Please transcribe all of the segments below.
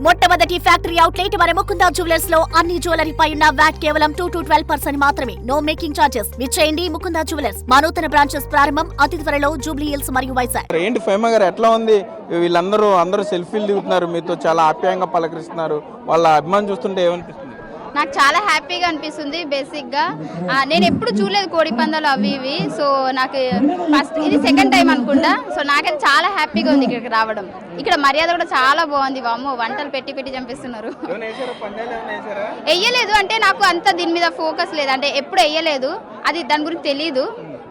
మొట్టమొదటి factory outlet మన Mukunda jewellers లో అన్ని జ్యువెలరీ పై ఉన్న వ్యాట్ కేవలం 2 to 12% మాత్రమే. No making charges. విచ్చేయండి ముకుందా జ్యువెలర్స్. మా నూతన బ్రాంచెస్ ప్రారంభం అతి త్వరలో జూబ్లీ హిల్స్ మరియు వైజాగ్. ఏంటి ఫైమా గారు ఎట్లా ఉంది? వీళ్ళందరూ సెల్ఫీలు దిగుతున్నారు, మీతో చాలా ఆప్యాయంగా పలకరిస్తున్నారు. వాళ్ళ అభిమానం చూస్తుంటే ఏమనిపిస్తుంది? నాకు చాలా హ్యాపీగా అనిపిస్తుంది. బేసిక్గా నేను ఎప్పుడు చూడలేదు కోడి పందాలు అవి ఇవి. సో నాకు ఫస్ట్ ఇది సెకండ్ టైం అనుకుంటా. సో నాకైతే చాలా హ్యాపీగా ఉంది ఇక్కడికి రావడం. ఇక్కడ మర్యాద కూడా చాలా బాగుంది. వామ్మో, వంటలు పెట్టి చంపిస్తున్నారు. వెయ్యలేదు అంటే నాకు అంత దీని మీద ఫోకస్ లేదు, అంటే ఎప్పుడు వెయ్యలేదు, అది దాని గురించి తెలియదు.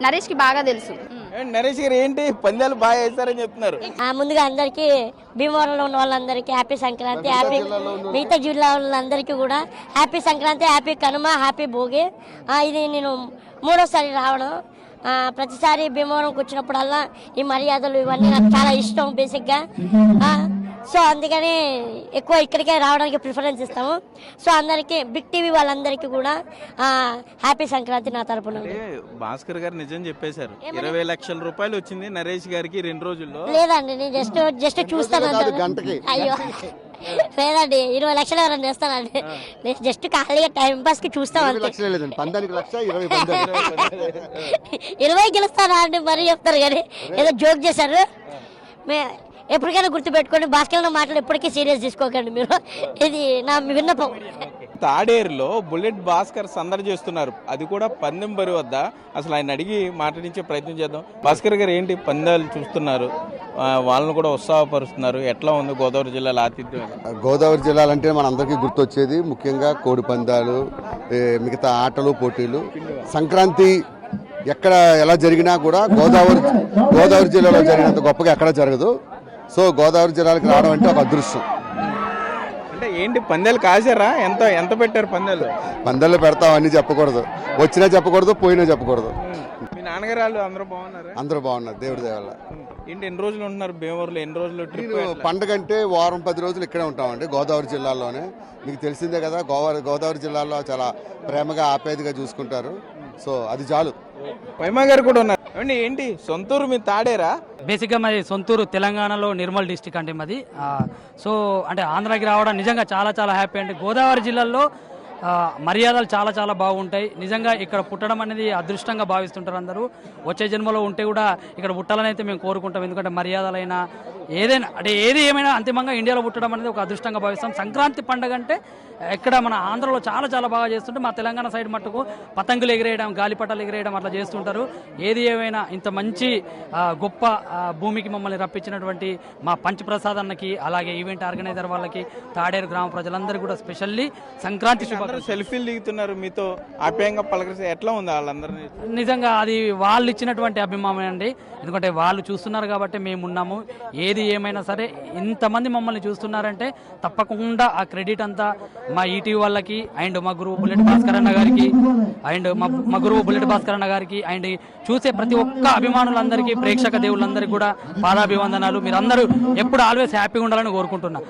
నరేష్కి బాగా తెలుసు. నరేష్ గారు ఏంటి పందాలు బాగా వేస్తారని చెప్తున్నారు? ముందుగా అందరికి భీమవరంలో ఉన్న వాళ్ళందరికీ హ్యాపీ సంక్రాంతి, హ్యాపీ మిగతా జిల్లా వాళ్ళందరికీ కూడా happy Sankranti, happy Kanuma, happy Bhogi. ఇది నేను మూడోసారి రావడం. ప్రతిసారి భీమవరంకి వచ్చినప్పుడల్లా ఈ మర్యాదలు ఇవన్నీ నాకు చాలా ఇష్టం బేసిక్గా. సో అందుకని ఎక్కువ ఇక్కడికే రావడానికి ప్రిఫరెన్స్ ఇస్తాము. సో అందరికి బిగ్ టీవీ వాళ్ళందరికీ కూడా హ్యాపీ సంక్రాంతి నా తరపున. భాస్కర్ గారు నిజం చెప్పేశారు, 20 లక్షల రూపాయలు వచ్చింది నరేష్ గారికి 2 రోజుల్లో. లేదండి, నేను జస్ట్ చూస్తాను. అయ్యో లేదండి, 20 లక్షలు ఎవరైనా చేస్తానండి. నేను జస్ట్ ఖాళీగా టైం పాస్ కి చూస్తాం అంతే. 20 గెలుస్తారా అండి మరి చెప్తారు కానీ ఏదో జోక్ చేశారు. ఎప్పటికైనా గుర్తు పెట్టుకోండి, భాస్కర్ మాటలు ఎప్పటికీ సీరియస్ తీసుకోకండి మీరు. ఇది నా విన్నపం. తాడేరులో బుల్లెట్ భాస్కర్ సందడి చేస్తున్నారు, అది కూడా పందెం బరి వద్ద. అసలు ఆయన అడిగి మాట్లాడించే ప్రయత్నం చేద్దాం. భాస్కర్ గారు ఏంటి పందాలు చూస్తున్నారు, వాళ్ళని కూడా ఉత్సాహపరుస్తున్నారు, ఎట్లా ఉంది గోదావరి జిల్లాలో ఆతిథ్యం? గోదావరి జిల్లాలంటే మనందరికీ గుర్తొచ్చేది ముఖ్యంగా కోడి పందాలు, మిగతా ఆటలు పోటీలు. సంక్రాంతి ఎక్కడ ఎలా జరిగినా కూడా గోదావరి జిల్లాలో జరిగినంత గొప్పగా ఎక్కడ జరగదు. సో గోదావరి జిల్లాలకు రావడం అంటే ఒక అదృష్టం. అంటే ఏంటి పందాలు కాసారా? ఎంత పెట్టారు పందాలు పెడతామని చెప్పకూడదు, వచ్చినా చెప్పకూడదు, పోయినా చెప్పకూడదు. మీ నాన్నగారు వాళ్ళు అందరూ బాగున్నారు? అందరూ బాగున్నారు దేవుడి దయ వల్ల. ఏంటి ఎన్ని రోజులు ఉంటున్నారు భీమవరంలో? ఎన్ని రోజులు ట్రిప్? పండుగ అంటే వారం 10 రోజులు ఇక్కడే ఉంటామండి గోదావరి జిల్లాలోనే. మీకు తెలిసిందే కదా, గోదావరి జిల్లాలో చాలా ప్రేమగా ఆప్యాయతగా చూసుకుంటారు. సో అది చాలు. వైమా గారు కూడా ఉన్నారు. ఏంటి సొంతూరు మీ తాడేరా? బేసిక్ గా మరి సొంతూరు తెలంగాణలో నిర్మల్ డిస్టిక్ అంటే మాది. సో అంటే ఆంధ్రాకి రావడం నిజంగా చాలా చాలా హ్యాపీ. అంటే గోదావరి జిల్లాలో మర్యాదలు చాలా చాలా బాగుంటాయి. నిజంగా ఇక్కడ పుట్టడం అనేది అదృష్టంగా భావిస్తుంటారు అందరూ. వచ్చే జన్మలో ఉంటే కూడా ఇక్కడ పుట్టాలని అయితే మేము కోరుకుంటాం. ఎందుకంటే మర్యాదలైనా ఏదైనా అంటే ఏది ఏమైనా అంతిమంగా ఇండియాలో పుట్టడం అనేది ఒక అదృష్టంగా భావిస్తాం. సంక్రాంతి పండుగ అంటే ఇక్కడ మన ఆంధ్రలో చాలా చాలా బాగా చేస్తుంటే, మా తెలంగాణ సైడ్ మట్టుకు పతంగులు ఎగిరేయడం, గాలిపటాలు ఎగిరేయడం అట్లా చేస్తుంటారు. ఏది ఏమైనా ఇంత మంచి గొప్ప భూమికి మమ్మల్ని రప్పించినటువంటి మా పంచప్రసాద్ అన్నకి, అలాగే ఈవెంట్ ఆర్గనైజర్ వాళ్ళకి, తాడేరు గ్రామ ప్రజలందరూ కూడా స్పెషల్లీ సంక్రాంతి సెల్ఫీలు దిగుతున్నారు, మీతో ఆప్యాయంగా పలకరిస్తే ఎట్లా ఉంది వాళ్ళందరినీ? నిజంగా అది వాళ్ళు ఇచ్చినటువంటి అభిమానం అండి. ఎందుకంటే వాళ్ళు చూస్తున్నారు కాబట్టి మేము ఉన్నాము. ఏది ఏమైనా సరే ఇంతమంది మమ్మల్ని చూస్తున్నారంటే తప్పకుండా ఆ క్రెడిట్ అంతా మా ఈటీవీ వాళ్ళకి, అండ్ మా గురువు బుల్లెట్ భాస్కర్ అన్న గారికి, అండ్ మా గురువు బుల్లెట్ భాస్కర్ అన్న గారికి, అండ్ చూసే ప్రతి ఒక్క అభిమానులందరికీ, ప్రేక్షక దేవుళ్ళందరికీ కూడా పాదాభివందనాలు. మీరందరూ ఎప్పుడు ఆల్వేస్ హ్యాపీగా ఉండాలని కోరుకుంటున్నా.